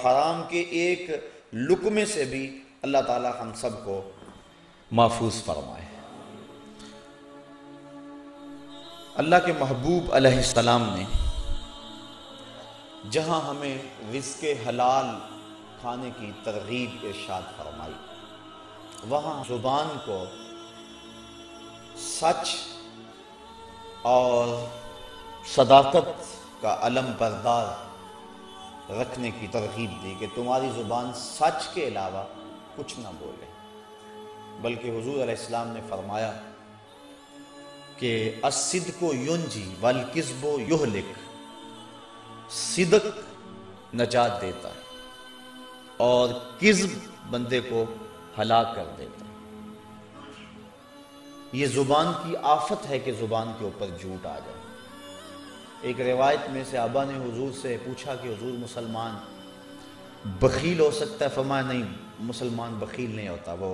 حرام کے ایک لقمے سے بھی اللہ تعالی ہم سب کو محفوظ فرمائے۔ اللہ کے محبوب علیہ السلام نے جہاں ہمیں رزق حلال کھانے کی ترغیب ارشاد فرمائی، وہاں زبان کو سچ اور صداقت کا علم بردار رکھنے کی ترغیب دی کہ تمہاری زبان سچ کے علاوہ کچھ نہ بولے، بلکہ حضور علیہ السلام نے فرمایا کہ الصدق ینجی والکذب یہلک، صدق نجات دیتا ہے اور کذب بندے کو ہلاک کر دیتا ہے۔ یہ زبان کی آفت ہے کہ زبان کے اوپر جھوٹ آ جائے۔ ایک روایت میں صحابہ نے حضور سے پوچھا کہ حضور مسلمان بخیل ہو سکتا ہے؟ فرمایا نہیں، مسلمان بخیل نہیں ہوتا، وہ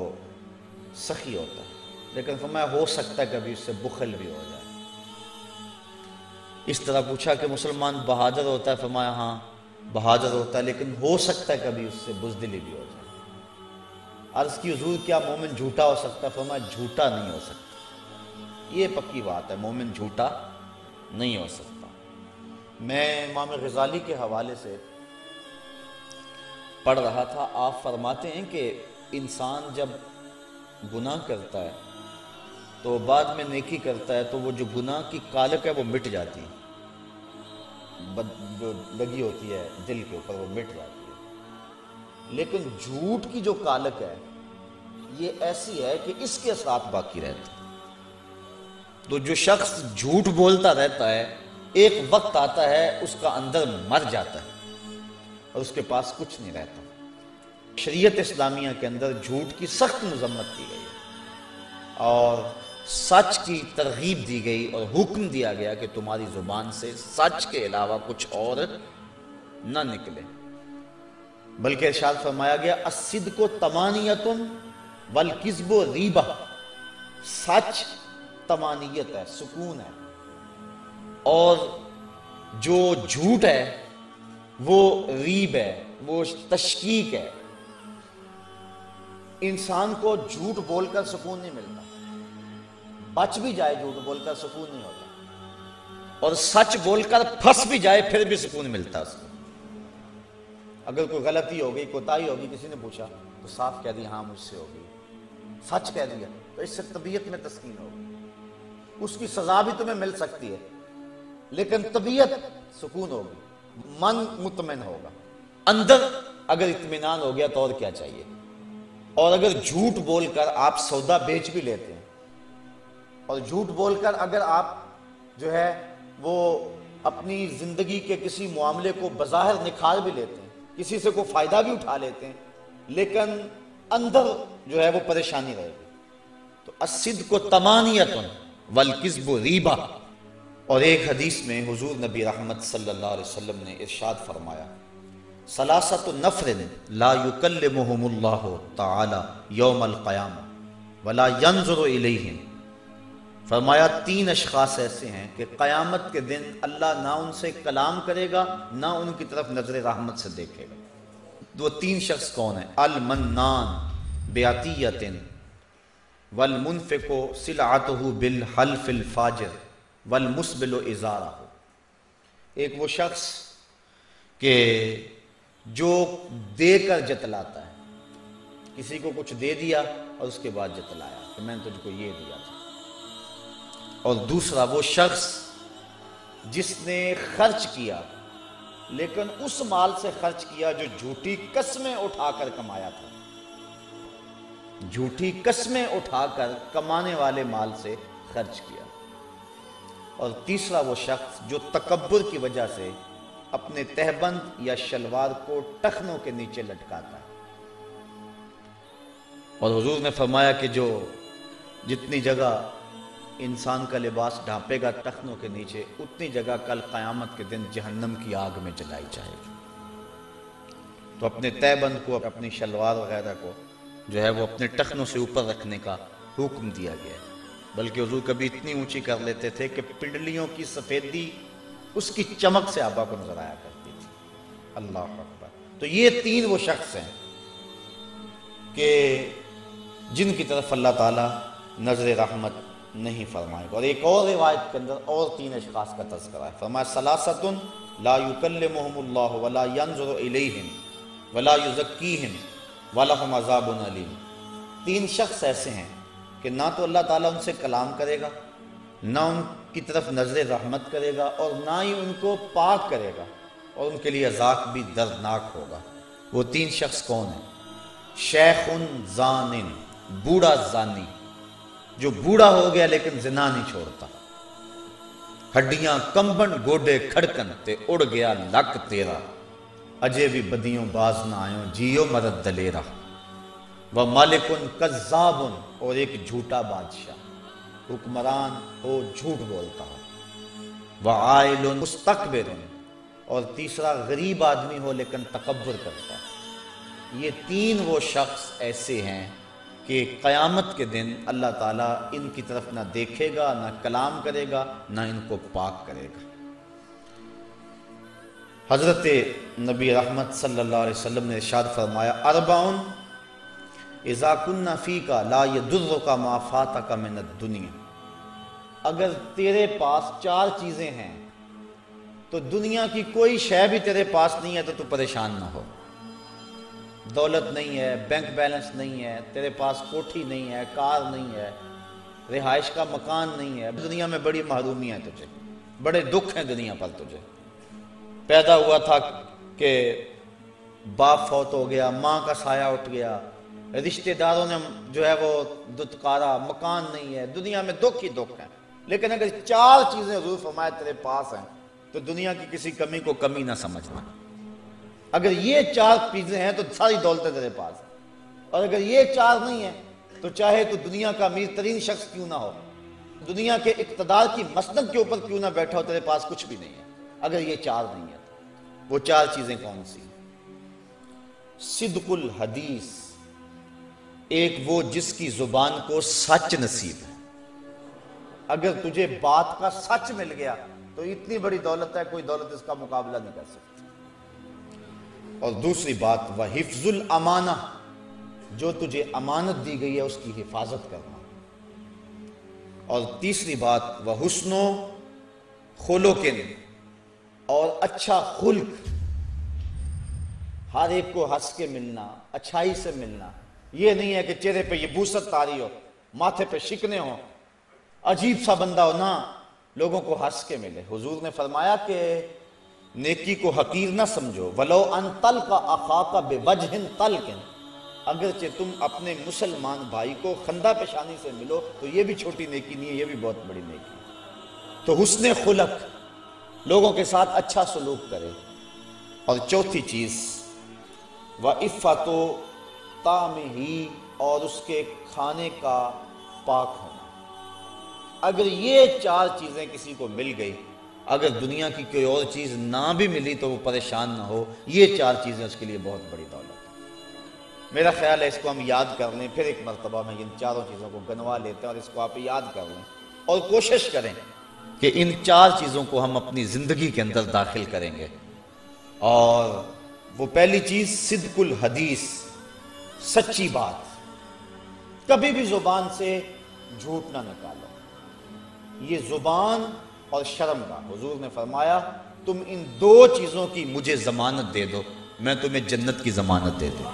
سخی ہوتا ہے، لیکن فرمایا ہو سکتا ہے کبھی اس سے بخل بھی ہو جائے۔ اس طرح پوچھا کہ مسلمان بہادر ہوتا ہے؟ فرمایا ہاں بہادر ہوتا ہے، لیکن ہو سکتا ہے کبھی اس سے بزدلی بھی ہو جائے۔ عرض کی حضور کیا مومن جھوٹا ہو سکتا ہے؟ فرمایا جھوٹا نہیں ہو سکتا، یہ پکی بات ہے، مومن جھوٹا نہیں ہو سکتا۔ میں امام غزالی کے حوالے سے پڑھ رہا تھا، آپ فرماتے ہیں کہ انسان جب گناہ کرتا ہے تو بعد میں نیکی کرتا ہے تو وہ جو گناہ کی کالک ہے وہ مٹ جاتی ہے، جو لگی ہوتی ہے دل کے اوپر وہ مٹ جاتی ہے، لیکن جھوٹ کی جو کالک ہے یہ ایسی ہے کہ اس کے اثرات باقی رہتے ہیں۔ تو جو شخص جھوٹ بولتا رہتا ہے ایک وقت آتا ہے اس کا اندر مر جاتا ہے اور اس کے پاس کچھ نہیں رہتا۔ شریعت اسلامیہ کے اندر جھوٹ کی سخت مذمت کی گئی ہے اور سچ کی ترغیب دی گئی اور حکم دیا گیا کہ تمہاری زبان سے سچ کے علاوہ کچھ اور نہ نکلے، بلکہ ارشاد فرمایا گیا الصدق طمانیۃ والکذب ریبہ، سچ طمانیت ہے، سکون ہے، اور جو جھوٹ ہے وہ ریب ہے، وہ تشکیک ہے۔ انسان کو جھوٹ بول کر سکون نہیں ملتا، بچ بھی جائے جھوٹ بول کر سکون نہیں ہوتا، اور سچ بول کر پھنس بھی جائے پھر بھی سکون ملتا اس کو۔ اگر کوئی غلطی ہو گئی، کوتاہی ہوگی، کسی نے پوچھا تو صاف کہہ دیا ہاں مجھ سے ہو گئی، سچ کہہ دیا تو اس سے طبیعت میں تسکین ہوگی۔ اس کی سزا بھی تمہیں مل سکتی ہے لیکن طبیعت سکون ہوگی، من مطمئن ہوگا، اندر اگر اطمینان ہو گیا تو اور کیا چاہیے۔ اور اگر جھوٹ بول کر آپ سودا بیچ بھی لیتے ہیں اور جھوٹ بول کر اگر آپ جو ہے وہ اپنی زندگی کے کسی معاملے کو بظاہر نکھار بھی لیتے ہیں، کسی سے کوئی فائدہ بھی اٹھا لیتے ہیں، لیکن اندر جو ہے وہ پریشانی رہے گی۔ تو الصدق طمانیۃ والکذب ریبہ۔ اور ایک حدیث میں حضور نبی رحمت صلی اللہ علیہ وسلم نے ارشاد فرمایا ثلاثۃ نفر لا یکلمہم اللہ تعالی یوم القیامہ ولا ینظر الیہم، فرمایا 3 اشخاص ایسے ہیں کہ قیامت کے دن اللہ نہ ان سے کلام کرے گا نہ ان کی طرف نظر رحمت سے دیکھے گا۔ وہ 3 شخص کون ہیں؟ المنان بعطیۃ والمنفق سلعتہ بالحلف الفاجر والمسبل ازارہ۔ ایک وہ شخص کہ جو دے کر جتلاتا ہے، کسی کو کچھ دے دیا اور اس کے بعد جتلایا کہ میں نے تجھ کو یہ دیا تھا۔ اور دوسرا وہ شخص جس نے خرچ کیا لیکن اس مال سے خرچ کیا جو جھوٹی قسمیں اٹھا کر کمایا تھا، جھوٹی قسمیں اٹھا کر کمانے والے مال سے خرچ کیا۔ اور تیسرا وہ شخص جو تکبر کی وجہ سے اپنے تہبند یا شلوار کو ٹخنوں کے نیچے لٹکاتا ہے۔ اور حضور نے فرمایا کہ جو جتنی جگہ انسان کا لباس ڈھانپے گا ٹخنوں کے نیچے، اتنی جگہ کل قیامت کے دن جہنم کی آگ میں جلائی جائے گی۔ تو اپنے تہبند کو، اپنی شلوار وغیرہ کو جو ہے وہ اپنے ٹخنوں سے اوپر رکھنے کا حکم دیا گیا ہے۔ بلکہ حضور کبھی اتنی اونچی کر لیتے تھے کہ پنڈلیوں کی سفیدی اس کی چمک سے آبا کو نظر آیا کرتی تھی۔ اللہ اکبر۔ تو یہ تین وہ شخص ہیں کہ جن کی طرف اللہ تعالیٰ نظر رحمت نہیں فرمائے گا. اور ایک اور روایت کے اندر اور تین اشخاص کا تذکرہ ہے. فرمایا ثلاثۃ لا یکلمہم اللہ ولا ینظر الیہم ولا یزکیہم ولہم عذاب علیم. تین شخص ایسے ہیں کہ نہ تو اللہ تعالیٰ ان سے کلام کرے گا، نہ ان کی طرف نظر رحمت کرے گا، اور نہ ہی ان کو پاک کرے گا، اور ان کے لیے عذاب بھی دردناک ہوگا. وہ تین شخص کون ہیں؟ شیخ زان، بوڑھا زانی جو بوڑھا ہو گیا لیکن زنا نہیں چھوڑتا. ہڈیاں کمبن گوڈے کھڑکن تے اڑ گیا لک تیرا، اجے بھی بدیوں باز نہ آئوں جیو مرد دلیرا. وہ مالکن کذابن، اور ایک جھوٹا بادشاہ، حکمران ہو جھوٹ بولتا ہو. وہ عائل مستکبر، اور تیسرا غریب آدمی ہو لیکن تکبر کرتا ہے. یہ تین وہ شخص ایسے ہیں کہ قیامت کے دن اللہ تعالیٰ ان کی طرف نہ دیکھے گا، نہ کلام کرے گا، نہ ان کو پاک کرے گا. حضرت نبی رحمت صلی اللہ علیہ وسلم نے ارشاد فرمایا اربعن اذا کن فیک لا یضرک ما فاتک من الدنیا. اگر تیرے پاس چار چیزیں ہیں تو دنیا کی کوئی شے بھی تیرے پاس نہیں ہے تو پریشان نہ ہو. دولت نہیں ہے، بینک بیلنس نہیں ہے، تیرے پاس کوٹھی نہیں ہے، کار نہیں ہے، رہائش کا مکان نہیں ہے، دنیا میں بڑی محرومی ہے تجھے، بڑے دکھ ہیں دنیا پر تجھے. پیدا ہوا تھا کہ باپ فوت ہو گیا، ماں کا سایہ اٹھ گیا، رشتہ داروں نے جو ہے وہ دتکارا، مکان نہیں ہے، دنیا میں دکھ ہی دکھ ہیں. لیکن اگر چار چیزیں حضور فرمایا تیرے پاس ہیں تو دنیا کی کسی کمی کو کمی نہ سمجھنا. اگر یہ چار چیزیں ہیں تو ساری دولتیں تیرے پاس ہیں. اور اگر یہ چار نہیں ہیں تو چاہے تو دنیا کا امیر ترین شخص کیوں نہ ہو، دنیا کے اقتدار کی مسند کے اوپر کیوں نہ بیٹھا ہو، تیرے پاس کچھ بھی نہیں ہے اگر یہ چار نہیں ہے. وہ چار چیزیں کون سی؟ صدق الحدیث، ایک وہ جس کی زبان کو سچ نصیب ہے. اگر تجھے بات کا سچ مل گیا تو اتنی بڑی دولت ہے، کوئی دولت اس کا مقابلہ نہیں کر سکتی. اور دوسری بات وحفظ الامانہ، جو تجھے امانت دی گئی ہے اس کی حفاظت کرنا. اور تیسری بات وحسن خلق، اور اچھا خلق، ہر ایک کو ہنس کے ملنا، اچھائی سے ملنا. یہ نہیں ہے کہ چہرے پہ یہ بوست تاری ہو، ماتھے پہ شکنے ہوں، عجیب سا بندہ ہو، نہ، لوگوں کو ہنس کے ملے. حضور نے فرمایا کہ نیکی کو حقیر نہ سمجھو. وَلَوْ أَن تَلْقَ أَخَاكَ بِوَجْهٍ طَلْقٍ، اگرچہ تم اپنے مسلمان بھائی کو خندہ پیشانی سے ملو تو یہ بھی چھوٹی نیکی نہیں ہے، یہ بھی بہت بڑی نیکی ہے. تو حسن خلق، لوگوں کے ساتھ اچھا سلوک کرے. اور چوتھی چیز وَإِفَّةُ طَعْمِهِ، اور اس کے کھانے کا پاک ہونا. اگر یہ چار چیزیں کسی کو مل گئی، اگر دنیا کی کوئی اور چیز نہ بھی ملی تو وہ پریشان نہ ہو. یہ چار چیزیں اس کے لیے بہت بڑی دولت ہے. میرا خیال ہے اس کو ہم یاد کر لیں، پھر ایک مرتبہ میں ان چاروں چیزوں کو گنوا لیتے ہیں اور اس کو آپ یاد کر لیں اور کوشش کریں کہ ان چار چیزوں کو ہم اپنی زندگی کے اندر داخل کریں گے. اور وہ پہلی چیز صدق الحدیث، سچی بات. کبھی بھی زبان سے جھوٹ نہ نکالو. یہ زبان اور شرم کا، حضور نے فرمایا تم ان دو چیزوں کی مجھے ضمانت دے دو، میں تمہیں جنت کی ضمانت دے دوں.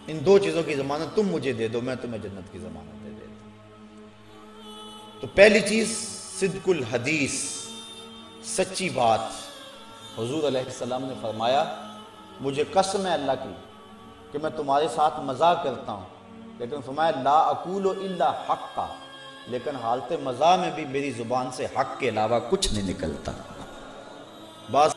ان دو چیزوں کی ضمانت تم مجھے دے دو، میں تمہیں جنت کی ضمانت دے دوں. تو پہلی چیز صدق الحدیث، سچی بات. حضور علیہ السلام نے فرمایا مجھے قسم ہے اللہ کی کہ میں تمہارے ساتھ مزاح کرتا ہوں، لیکن فرمایا لا اقول الا حقا، لیکن حالت مزاح میں بھی میری زبان سے حق کے علاوہ کچھ نہیں نکلتا. بعض